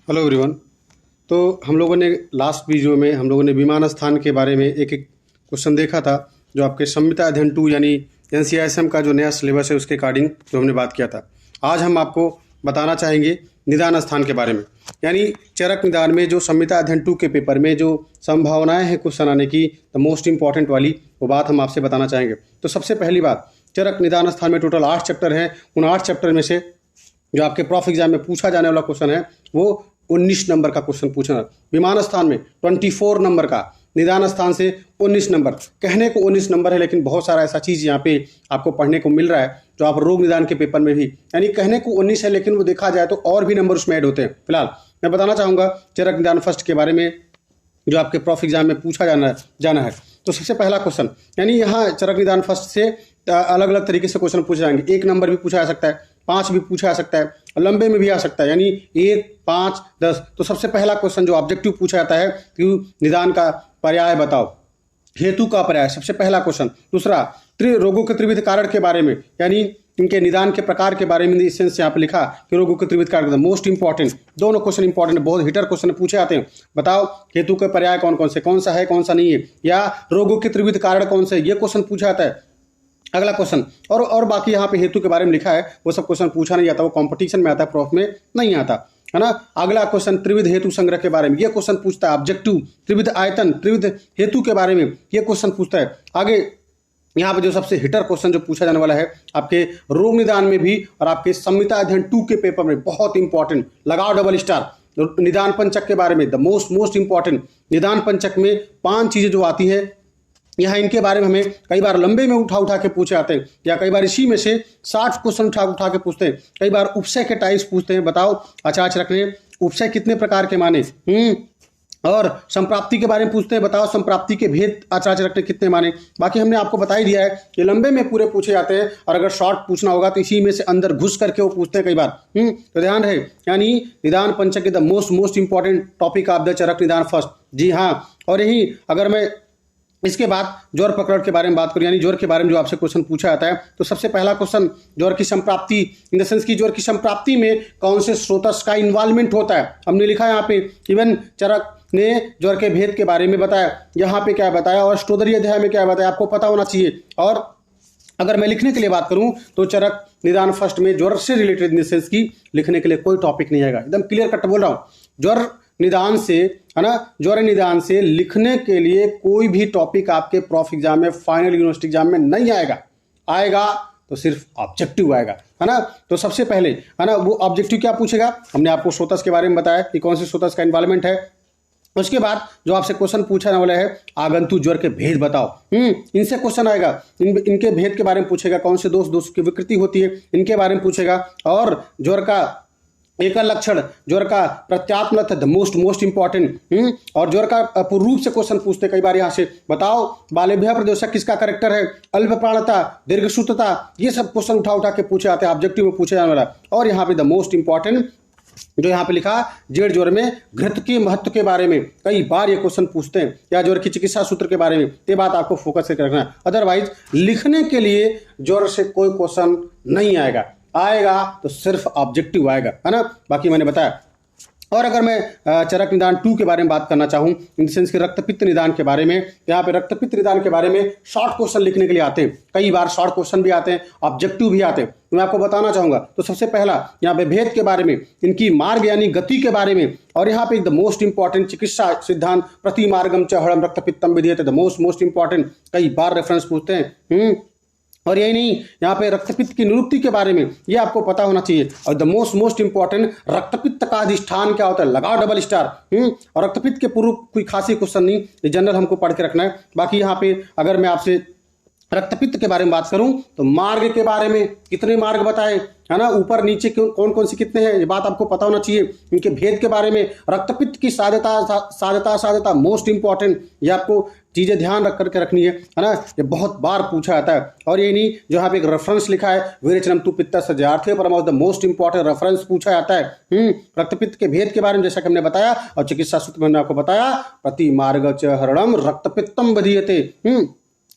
Hello everyone. तो हम लोगों ने लास्ट वीडियो में हम लोगों ने विमान स्थान के बारे में एक एक क्वेश्चन देखा था, जो आपके संहिता अध्ययन 2 यानी एनसीआईएसएम का जो नया सिलेबस है उसके अकॉर्डिंग जो हमने बात किया था। आज हम आपको बताना चाहेंगे निदान स्थान के बारे में, यानी चरक निदान में जो संहिता अध्ययन 2 के पेपर में जो संभावनाएं हैं क्वेश्चन आने की, द मोस्ट इंपॉर्टेंट वाली वो बात हम आपसे बताना चाहेंगे। तो सबसे पहली बात, चरक निदान स्थान में टोटल 8 चैप्टर हैं। उन 8 चैप्टर में से जो आपके प्रॉफ एग्जाम में पूछा जाने वाला क्वेश्चन है वो 19 नंबर का क्वेश्चन पूछना। विमान स्थान में 24 नंबर का, निदान स्थान से 19 नंबर। कहने को 19 नंबर है, लेकिन बहुत सारा ऐसा चीज़ यहाँ पे आपको पढ़ने को मिल रहा है जो आप रोग निदान के पेपर में भी, यानी कहने को 19 है लेकिन वो देखा जाए तो और भी नंबर उसमें ऐड होते हैं। फिलहाल मैं बताना चाहूँगा चरक निदान फर्स्ट के बारे में जो आपके प्रॉफ एग्जाम में पूछा जाना है। तो सबसे पहला क्वेश्चन, यानी यहाँ चरक निदान फर्स्ट से अलग अलग तरीके से क्वेश्चन पूछे जाएंगे। 1 नंबर भी पूछा जा सकता है, 5 भी पूछा जा सकता है, लंबे में भी आ सकता है, यानी 1, 5, 10। तो सबसे पहला क्वेश्चन जो ऑब्जेक्टिव पूछा जाता है कि निदान का पर्याय बताओ, हेतु का पर्याय, सबसे पहला क्वेश्चन। दूसरा, रोगों के त्रिविध कारण के बारे में, यानी इनके निदान के प्रकार के बारे में इसेंस यहाँ पे लिखा कि रोगों के त्रिविध कारण, मोस्ट इंपॉर्टेंट। दोनों क्वेश्चन इंपॉर्टेंट, बहुत हिटर क्वेश्चन पूछे जाते हैं। बताओ हेतु के पर्याय कौन कौन से, कौन सा है कौन सा नहीं है, या रोगों के त्रिविध कारण कौन से, ये क्वेश्चन पूछा जाता है। अगला क्वेश्चन, और बाकी यहाँ पे हेतु के बारे में लिखा है, वो सब क्वेश्चन पूछा नहीं जाता, वो कंपटीशन में आता है, प्रॉफ में नहीं आता है ना। अगला क्वेश्चन त्रिविध हेतु संग्रह के बारे में, ये क्वेश्चन पूछता है ऑब्जेक्टिव। त्रिविध आयतन, त्रिविध हेतु के बारे में ये क्वेश्चन पूछता है। आगे यहाँ पे जो सबसे हिटर क्वेश्चन जो पूछा जाने वाला है आपके रोग निदान में भी और आपके संहिता अध्ययन 2 के पेपर में, बहुत इंपॉर्टेंट, लगाओ डबल स्टार। निदान पंचक के बारे में, द मोस्ट इंपॉर्टेंट। निदान पंचक में 5 चीजें जो आती है यहाँ, इनके बारे में हमें कई बार लंबे में उठा के पूछे जाते हैं, या कई बार इसी में से 60 क्वेश्चन उठा के पूछते हैं। कई बार उपसय के टाइप्स पूछते हैं। बताओ आचार्य रखने उपसय कितने प्रकार के माने, और संप्राप्ति के बारे में पूछते हैं। बताओ संप्राप्ति के भेद आचार्य रखने कितने माने। बाकी हमने आपको बता ही दिया है कि लंबे में पूरे पूछे जाते हैं, और अगर शॉर्ट पूछना होगा तो इसी में से अंदर घुस करके वो पूछते हैं कई बार। तो ध्यान रहे, यानी Nidan Panchak the most important topic of the Charak Nidan first. जी हाँ, और यही अगर मैं इसके बाद ज्वर पकड़ के बारे में बात करूं, यानी ज्वर के बारे में जो आपसे क्वेश्चन पूछा जाता है, तो सबसे पहला क्वेश्चन ज्वर की संप्राप्ति, इन द सेंस की ज्वर की संप्राप्ति में कौन से स्रोतस का इन्वॉल्वमेंट होता है। हमने लिखा है यहाँ पे, इवन चरक ने ज्वर के भेद के बारे में बताया, यहाँ पे क्या बताया, और स्टोदरी अध्याय में क्या बताया, आपको पता होना चाहिए। और अगर मैं लिखने के लिए बात करूं तो चरक निदान फर्स्ट में ज्वर से रिलेटेड इन द सेंस की लिखने के लिए कोई टॉपिक नहीं आएगा। एकदम क्लियर कट बोल रहा हूं, ज्वर निदान से, है ना, ज्वर निदान से लिखने के लिए कोई भी टॉपिक आपके प्रॉफ एग्जाम में, फाइनल यूनिवर्सिटी एग्जाम में नहीं आएगा। आएगा तो सिर्फ ऑब्जेक्टिव आएगा, है ना। तो सबसे पहले, है ना, वो ऑब्जेक्टिव क्या पूछेगा, हमने आपको स्रोतस के बारे में बताया कि कौन से स्रोतस का इन्वॉल्वमेंट है। उसके बाद जो आपसे क्वेश्चन पूछा वाला है, आगंतुक ज्वर के भेद बताओ, इनसे क्वेश्चन आएगा। इनके भेद के बारे में पूछेगा, कौन से दोष की विकृति होती है, इनके बारे में पूछेगा। और ज्वर का एकल लक्षण, ज्वर का प्रत्यात्मक, द मोस्ट इंपॉर्टेंट। और ज्वर का पूर्ण रूप से क्वेश्चन पूछते कई बार यहाँ से। बताओ बालेभ्य प्रदोषक किसका करेक्टर है, अल्प प्राणता, दीर्घसूत्रता, ये सब क्वेश्चन उठा के पूछे जाते हैं, ऑब्जेक्टिव में पूछे जाने वाला। और यहाँ पे द मोस्ट इंपॉर्टेंट जो यहाँ पे लिखा, जेड ज्वर में घृत के महत्व के बारे में कई बार ये क्वेश्चन पूछते हैं, या ज्वर की चिकित्सा सूत्र के बारे में। ये बात आपको फोकस करके रखना है, अदरवाइज लिखने के लिए ज्वर से कोई क्वेश्चन नहीं आएगा। आएगा तो सिर्फ ऑब्जेक्टिव आएगा, है ना। बाकी मैंने बताया। और अगर मैं चरक निदान 2 के बारे में बात करना चाहूँ, इन सेंस के रक्तपित्त निदान के बारे में, यहाँ पे रक्तपित्त निदान के बारे में शॉर्ट क्वेश्चन लिखने के लिए आते हैं। कई बार शॉर्ट क्वेश्चन भी आते हैं, ऑब्जेक्टिव भी आते हैं। मैं आपको बताना चाहूंगा। तो सबसे पहला यहाँ पे भेद के बारे में, इनकी मार्ग यानी गति के बारे में, और यहाँ पे द मोस्ट इंपॉर्टेंट चिकित्सा सिद्धांत प्रति मार्गम च हड़म रक्तपित्तम विधीयते, द मोस्ट इंपॉर्टेंट, कई बार रेफरेंस पूछते हैं। और यही नहीं, यहाँ पे रक्तपित्त की निरुक्ति के बारे में ये आपको पता होना चाहिए। और द मोस्ट इंपॉर्टेंट, रक्तपित्त का अधिष्ठान क्या होता है, लगाओ डबल स्टार। और रक्तपित्त के पूर्व कोई खासी क्वेश्चन नहीं, ये जनरल हमको पढ़ के रखना है। बाकी यहाँ पे अगर मैं आपसे रक्तपित्त के बारे में बात करूं तो मार्ग के बारे में, कितने मार्ग बताए, है ना, ऊपर नीचे कौन कौन से कितने हैं, ये बात आपको पता होना चाहिए। इनके भेद के बारे में, रक्तपित्त की साध्यता मोस्ट इंपॉर्टेंट, ये आपको चीजें ध्यान रख करके रखनी है ना। ये बहुत बार पूछा जाता है। और ये नहीं, जो यहाँ पे एक रेफरेंस लिखा है, विरेचनम तु पित्त सजार्थे परमोस, द मोस्ट इंपॉर्टेंट रेफरेंस पूछा जाता है। रक्तपित्त के भेद के बारे में जैसा कि हमने बताया, और चिकित्सा सूत्र में आपको बताया, प्रति मार्ग च हरणम रक्तपित्तम विधीयते।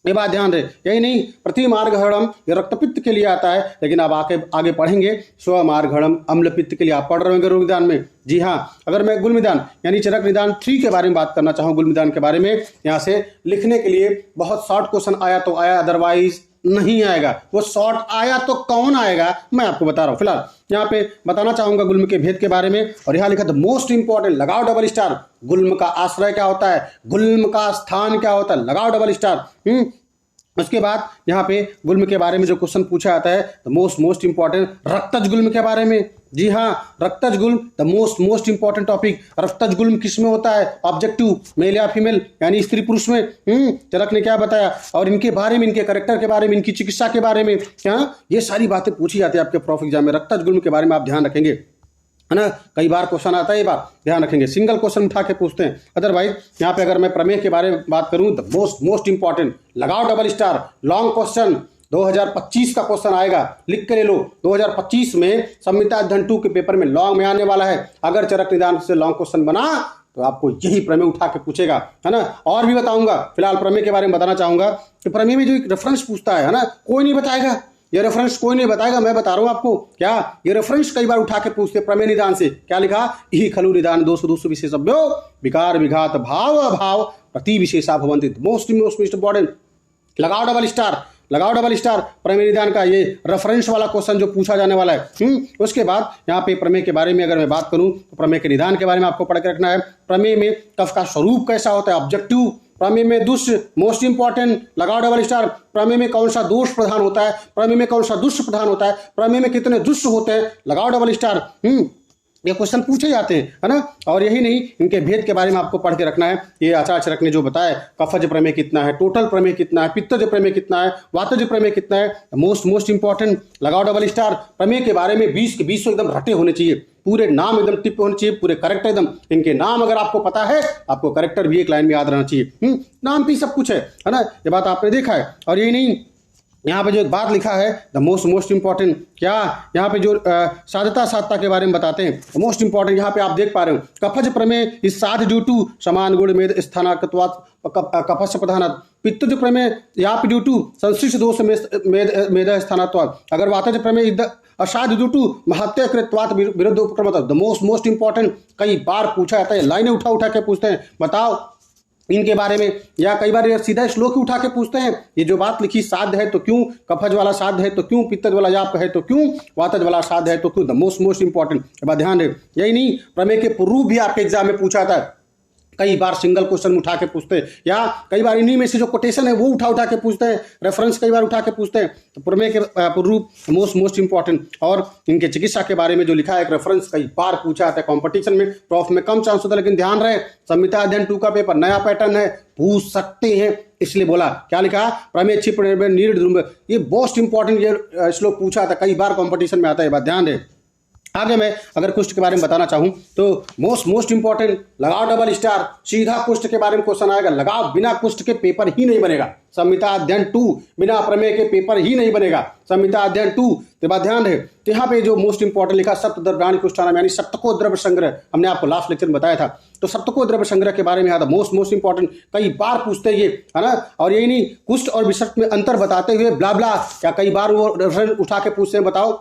ये बात ध्यान रहे। यही नहीं, प्रतिमार्गढ़म ये रक्तपित्त के लिए आता है, लेकिन अब आगे पढ़ेंगे स्वमार्गढ़म अम्लपित्त के लिए आप पढ़ रहे होंगे रोग निदान में। जी हाँ, अगर मैं गुल निदान यानी चरक निदान 3 के बारे में बात करना चाहूँ, गुल निदान के बारे में, यहाँ से लिखने के लिए बहुत शॉर्ट क्वेश्चन आया तो आया, अदरवाइज नहीं आएगा। वो शॉर्ट आया तो कौन आएगा मैं आपको बता रहा हूँ। फिलहाल यहाँ पे बताना चाहूंगा गुल्म के भेद के बारे में, और यहाँ लिखा था मोस्ट इंपॉर्टेंट, लगाओ डबल स्टार। गुल्म का आश्रय क्या होता है, गुल्म का स्थान क्या होता है, लगाओ डबल स्टार। उसके बाद यहाँ पे गुल्म के बारे में जो क्वेश्चन पूछा जाता है, द मोस्ट इंपॉर्टेंट रक्तज गुल्म के बारे में। जी हाँ, रक्तज गुल्म द मोस्ट इंपॉर्टेंट टॉपिक। रक्तज गुल्म किस में होता है, ऑब्जेक्टिव, मेल या फीमेल यानी स्त्री पुरुष में। चरक ने क्या बताया, और इनके बारे में, इनके करेक्टर के बारे में, इनकी चिकित्सा के बारे में, क्या ये सारी बातें पूछी जाती है आपके प्रॉफ एग्जाम में। रक्तज गुल्म के बारे में आप ध्यान रखेंगे, है ना, कई बार क्वेश्चन आता है, ये बात ध्यान रखेंगे। सिंगल क्वेश्चन उठा के पूछते हैं। अदरवाइज यहाँ पे अगर मैं प्रमेय के बारे में बात करूं, द मोस्ट इंपॉर्टेंट, लगाओ डबल स्टार, लॉन्ग क्वेश्चन 2025 का क्वेश्चन आएगा, लिख के ले लो। 2025 में संहिता अध्ययन 2 के पेपर में लॉन्ग में आने वाला है। अगर चरक निदान से लॉन्ग क्वेश्चन बना तो आपको यही प्रमेय उठा के पूछेगा, है ना। और भी बताऊंगा, फिलहाल प्रमेय के बारे में बताना चाहूंगा कि प्रमेय में जो एक रेफरेंस पूछता है ना, कोई नहीं बताएगा ये रेफरेंस, कोई नहीं बताएगा, मैं बता रहा हूं आपको। क्या ये रेफरेंस कई बार उठा के पूछते प्रमेय निदान से, क्या लिखा, ही खलु निदान दोष विशेषभ्यो विकार विघात भाव अभाव प्रति विशेषा भवन्ति। मोस्ट इंपॉर्टेंट, लगाओ डबल स्टार, लगाओ डबल स्टार, प्रमेय निदान का ये रेफरेंस वाला क्वेश्चन जो पूछा जाने वाला है। उसके बाद यहाँ पे प्रमेय के बारे में अगर मैं बात करूं तो प्रमेय के निदान के बारे में आपको पढ़ के रखना है। प्रमेय में कफ का स्वरूप कैसा होता है, ऑब्जेक्टिव। प्रमेय में दुष्ट, मोस्ट इंपॉर्टेंट, लगाओ डबल स्टार। प्रमेय में कौन सा दोष प्रधान होता है, प्रमेय में कौन सा दुष्ट प्रधान होता है, प्रमेय में कितने दुष्ट होते हैं, लगाओ डबल स्टार। ये क्वेश्चन पूछे जाते हैं, है ना। और यही नहीं, इनके भेद के बारे में आपको पढ़ के रखना है। ये आचार्य चरक ने जो बताया, कफज प्रमेय कितना है, टोटल प्रमेय कितना है, पित्तज प्रमेय कितना है, वातज प्रमेय कितना है, मोस्ट इंपॉर्टेंट, लगाओ डबल स्टार। प्रमेय के बारे में 20 के 20 एकदम रटे होने चाहिए, पूरे नाम एकदम टिप होने चाहिए, पूरे करेक्ट एकदम। इनके नाम अगर आपको पता है, आपको करेक्टर भी एक लाइन में याद रहना चाहिए। नाम भी सब कुछ है ना, ये बात आपने देखा है। और यही नहीं, यहाँ पे जो एक बात लिखा है, द मोस्ट इंपॉर्टेंट, क्या यहाँ पे जो साधता के बारे में बताते हैं, मोस्ट इंपॉर्टेंट यहाँ पे आप देख पा रहे हो, कफज प्रमेय इस साध ड्यू टू समान गुण मेद स्थानाकत्वात् कफस्य प्रधानात्, पित्तज प्रमेय यहाँ पे ड्यू टू संश्लिष्ट दोष मेद स्थानात्वात्, अगर वातज प्रमेय असाध ड्यू टू महत्य कृत्वात् विरुद्ध उपक्रमतः। द मोस्ट इंपॉर्टेंट कई बार पूछा जाता है, लाइनें उठा के पूछते हैं, बताओ इनके बारे में, या कई बार सीधा श्लोक उठा के पूछते हैं। ये जो बात लिखी, साध्य है तो क्यों, कफज वाला साध्य है तो क्यों, पित्तज वाला जाप है तो क्यों, वातज वाला साध्य है तो क्यों। द मोस्ट इंपॉर्टेंट, बात ध्यान रहे। यही नहीं, प्रमेय के पूर्व भी आपके एग्जाम में पूछा था, कई बार सिंगल क्वेश्चन उठा के पूछते हैं, या कई बार इन्हीं में से जो कोटेशन है वो उठा के पूछते हैं, रेफरेंस कई बार उठा के पूछते हैं। तो प्रमेय के पूर्व मोस्ट इंपॉर्टेंट, और इनके चिकित्सा के बारे में जो लिखा है, एक रेफरेंस कई बार पूछा जाता है कॉम्पिटिशन में, प्रॉफ में कम चांस होता है, लेकिन ध्यान रहे संहिता अध्ययन 2 का पेपर नया पैटर्न है, पूछ सकते हैं, इसलिए बोला। क्या लिखा, प्रमेय क्षिप्र नीड, ये मोस्ट इंपॉर्टेंट, ये श्लोक पूछा था, कई बार कॉम्पिटिशन में आता है, बात ध्यान रहे। आगे मैं अगर कुष्ठ के बारे में बताना चाहूं तो मोस्ट इंपॉर्टेंट, लगाओ डबल स्टार, सीधा कुष्ठ के बारे में क्वेश्चन आएगा, लगाओ, बिना कुष्ठ के पेपर ही नहीं बनेगा। संहिता अध्ययन 2 बिना प्रमेय के पेपर ही नहीं बनेगा, संहिता अध्ययन 2। तो बात ध्यान रहे। तो यहाँ पे जो मोस्ट इंपॉर्टेंट लिखा, सप्तद्रव्याणि कुष्ठानाम, यानी सप्तको द्रव्य संग्रह, हमने आपको लास्ट लेक्चर में बताया था। तो सप्तको द्रव्य संग्रह के बारे में आता मोस्ट इंपॉर्टेंट, कई बार पूछते हैं ये, है ना। और यही नहीं, कुष्ठ और विषक्त में अंतर बताते हुए ब्ला ब्ला, क्या कई बार वो रेफरेंस उठा के पूछते हैं, बताओ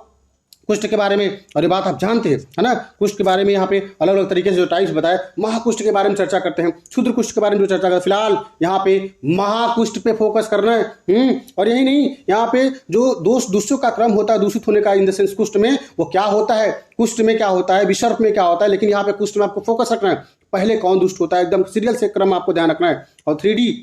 कुष्ठ के बारे में। और ये बात आप जानते हैं, है ना। कुष्ठ के बारे में यहाँ पे अलग अलग तरीके से जो टाइप्स बताए, महाकुष्ठ के बारे में चर्चा करते हैं, क्षुद्र कुष्ठ के बारे में जो चर्चा करते हैं। फिलहाल यहाँ पे महाकुष्ठ पे फोकस करना है। और यही नहीं, यहाँ पे जो दूषों का क्रम होता है, दूषित होने का, इन द सेंस कुष्ठ में वो क्या होता है, कुष्ठ में क्या होता है, विसर्प में क्या होता है, लेकिन यहाँ पे कुष्ठ में आपको फोकस रखना है, पहले कौन दुष्ट होता है, एकदम सीरियल से क्रम आपको ध्यान रखना है। और 3D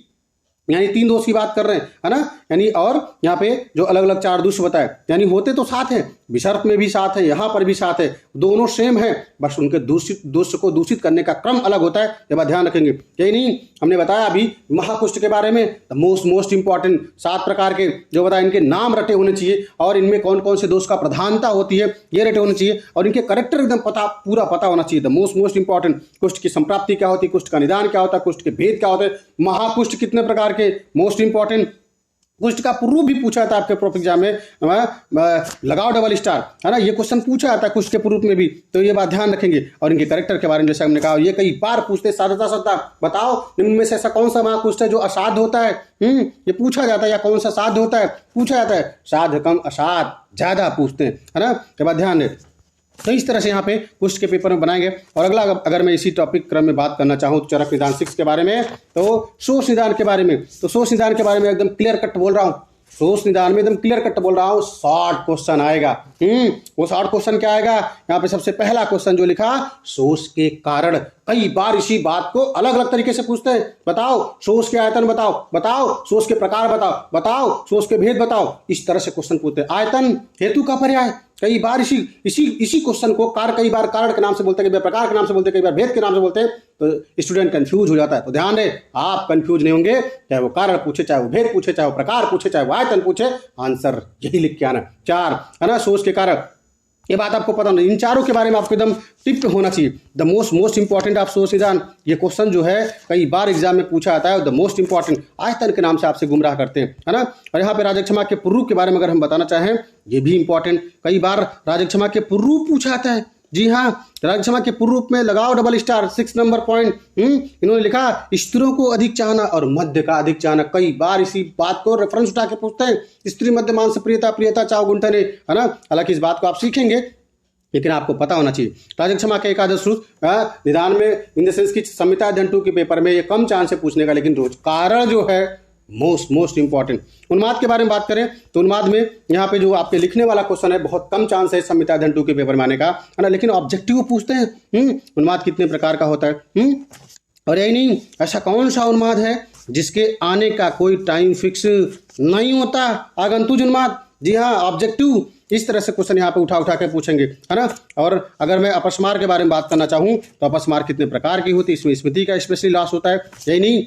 यानी 3 दोष की बात कर रहे हैं, है ना, यानी। और यहाँ पे जो अलग अलग 4 दुष्ट बताए, यानी होते तो साथ हैं, विसर्प में भी साथ है, यहाँ पर भी साथ है, दोनों सेम है, बस उनके दोष को दूषित करने का क्रम अलग होता है, ये बात ध्यान रखेंगे। यही नहीं, हमने बताया अभी महाकुष्ठ के बारे में, मोस्ट इंपॉर्टेंट 7 प्रकार के जो बताया, इनके नाम रटे होने चाहिए, और इनमें कौन कौन से दोष का प्रधानता होती है ये रटे होने चाहिए, और इनके करेक्टर एकदम पूरा पता होना चाहिए। द मोस्ट इंपॉर्टेंट, कुष्ठ की संप्राप्ति क्या होती है, कुष्ठ का निदान क्या होता है, कुष्ठ के भेद क्या होते हैं, महाकुष्ठ कितने प्रकार के, मोस्ट इंपॉर्टेंट, कुष्ठ का पूर्व भी पूछा था आपके प्रॉप एग्जाम में, लगाओ डबल स्टार, है ना, ये क्वेश्चन पूछा जाता है कुष्ठ के पूर्व में भी, तो ये बात ध्यान रखेंगे। और इनके करेक्टर के बारे में जैसे हमने कहा, ये कई बार पूछते साधता सत्ता, बताओ निम्न में से ऐसा कौन सा महाकुष्ठ है जो असाध होता है, ये पूछा जाता है, या कौन सा साध होता है, पूछा जाता है, साध कम असाध ज्यादा पूछते हैं, है ना, के बाद ध्यान दें। तो इस तरह से यहाँ पे कुष्ठ के पेपर में बनाएंगे। और अगला अगर मैं इसी टॉपिक क्रम में बात करना चाहूँ चरक निदान 6 के बारे में, तो शोष निदान के बारे में, तो शोष निदान के बारे में एकदम क्लियर कट बोल रहा हूँ, शोष निदान में एकदम क्लियर कट बोल रहा हूँ, शॉर्ट क्वेश्चन आएगा। वो शॉर्ट क्वेश्चन क्या आएगा, यहाँ पे सबसे पहला क्वेश्चन जो लिखा, शोष के कारण। कई बार इसी बात को अलग अलग तरीके से पूछते हैं, बताओ शोष के आयतन बताओ, बताओ शोष के प्रकार बताओ, बताओ शोष के भेद बताओ, इस तरह से क्वेश्चन पूछते हैं। आयतन हेतु का पर्याय, कई बार इसी क्वेश्चन को कई बार कारण के नाम से बोलते हैं, कई बार प्रकार के नाम से बोलते हैं, कई बार भेद के नाम से बोलते हैं, तो स्टूडेंट कंफ्यूज हो जाता है। तो ध्यान रहे, आप कंफ्यूज नहीं होंगे, चाहे वो कारण पूछे, चाहे वो भेद पूछे, चाहे वो प्रकार पूछे, चाहे वो आयतन पूछे, आंसर यही लिख के आना। 4 है ना, शोष के कारण, ये बात आपको पता नहीं, इन चारों के बारे में आपको एकदम टिप होना चाहिए। द मोस्ट इंपॉर्टेंट ऑफ शोष निदान, ये क्वेश्चन जो है कई बार एग्जाम में पूछा जाता है, द मोस्ट इंपॉर्टेंट, आयतन के नाम से आपसे गुमराह करते हैं, है ना। और यहाँ पे राजक्षमा के पूर्व के बारे में अगर हम बताना चाहें, ये भी इंपॉर्टेंट, कई बार राजक्षमा के पूर्व पूछा जाता है। जी हाँ, राजक्षमा के पूर्व में लगाओ डबल स्टार, 6 नंबर पॉइंट। इन्होंने लिखा, स्त्रियों को अधिक चाहना और मध्य का अधिक चाहना, कई बार इसी बात को रेफरेंस उठा के पूछते हैं, स्त्री मध्य मांस प्रियता, प्रियता चाव गुंठने, है ना। हालांकि इस बात को आप सीखेंगे, लेकिन आपको पता होना चाहिए। राजक्षमा के एकादश सूत्र निदान में इन द सेंस की संहिता अध्ययन 2 के पेपर में ये कम चांस है पूछने का, लेकिन रोज कारण जो है मोस्ट इंपॉर्टेंट। उन्माद के बारे में बात करें तो उन्माद में यहाँ पे जो आपके लिखने वाला क्वेश्चन है, बहुत कम चांस है संहिता अध्ययन 2 के पेपर में आने का, है ना, लेकिन ऑब्जेक्टिव पूछते हैं। उन्माद कितने प्रकार का होता है, और यही नहीं, ऐसा कौन सा उन्माद है जिसके आने का कोई टाइम फिक्स नहीं होता, आगंतुक उन्माद। जी हाँ, ऑब्जेक्टिव, इस तरह से क्वेश्चन यहाँ पे उठा के पूछेंगे, है ना। और अगर मैं अपस्मार के बारे में बात करना चाहूँ तो अपस्मार कितने प्रकार की होती है, इसमें स्मृति का स्पेशली लॉस होता है। यही नहीं,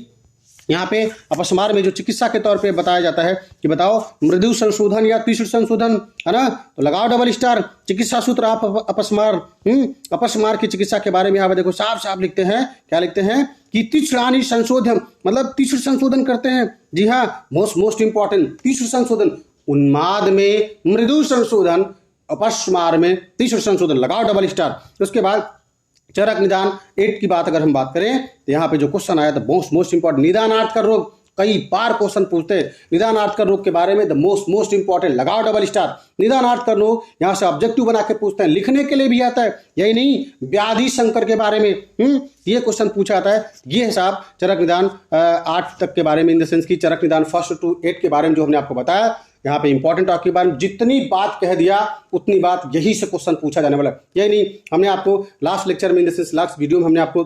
यहाँ पे अपस्मार में जो चिकित्सा के तौर पे बताया जाता है कि बताओ मृदु संशोधन या तीक्ष्ण संशोधन, है ना, तो लगाओ डबल स्टार। चिकित्सा सूत्र आप अपस्मार, अपस्मार की चिकित्सा के बारे में यहाँ पे देखो साफ लिखते हैं, क्या लिखते हैं कि तीक्ष्णानि संशोधन, मतलब तीक्ष्ण संशोधन करते हैं। जी हाँ, मोस्ट इंपॉर्टेंट, तीक्ष्ण संशोधन। उन्माद में मृदु संशोधन, अपस्मार में तीक्ष्ण संशोधन, लगाओ डबल स्टार। उसके बाद चरक निदान 8 की बात अगर हम बात करें तो यहाँ पे जो क्वेश्चन आया था मोस्ट इंपॉर्टेंट, निदानार्थ कर रोग, कई बार क्वेश्चन पूछते हैं निदानार्थ कर रोग के बारे में, द मोस्ट इंपॉर्टेंट, लगाओ डबल स्टार। निदानार्थ कर रोग यहाँ से ऑब्जेक्टिव बना के पूछते हैं, लिखने के लिए भी आता है। यही नहीं, व्याधि संकर के बारे में ये क्वेश्चन पूछा जाता है। ये हिसाब चरक निदान 8 तक के बारे में, इन द सेंस की चरक निदान 1 to 8 के बारे में जो हमने आपको बताया, यहाँ पे इंपॉर्टेंट टॉपिक के बारे में जितनी बात कह दिया उतनी बात यही से क्वेश्चन पूछा जाने वाला। यही नहीं, हमने आपको लास्ट लेक्चर में, in the sense last video में हमने आपको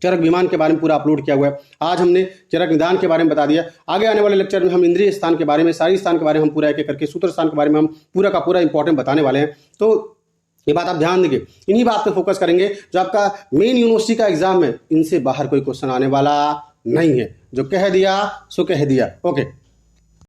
चरक विमान के बारे में पूरा अपलोड किया हुआ है। आज हमने चरक निदान के बारे में बता दिया। आगे आने वाले लेक्चर में हम इंद्रिय स्थान के बारे में, सारी स्थान के बारे में हम पूरा एक एक करके, सूत्र स्थान के बारे में हम पूरा का पूरा इंपॉर्टेंट बताने वाले हैं। तो ये बात आप ध्यान देंगे, इन्हीं बात पे फोकस करेंगे। जो आपका मेन यूनिवर्सिटी का एग्जाम है, इनसे बाहर कोई क्वेश्चन आने वाला नहीं है, जो कह दिया सो कह दिया। ओके।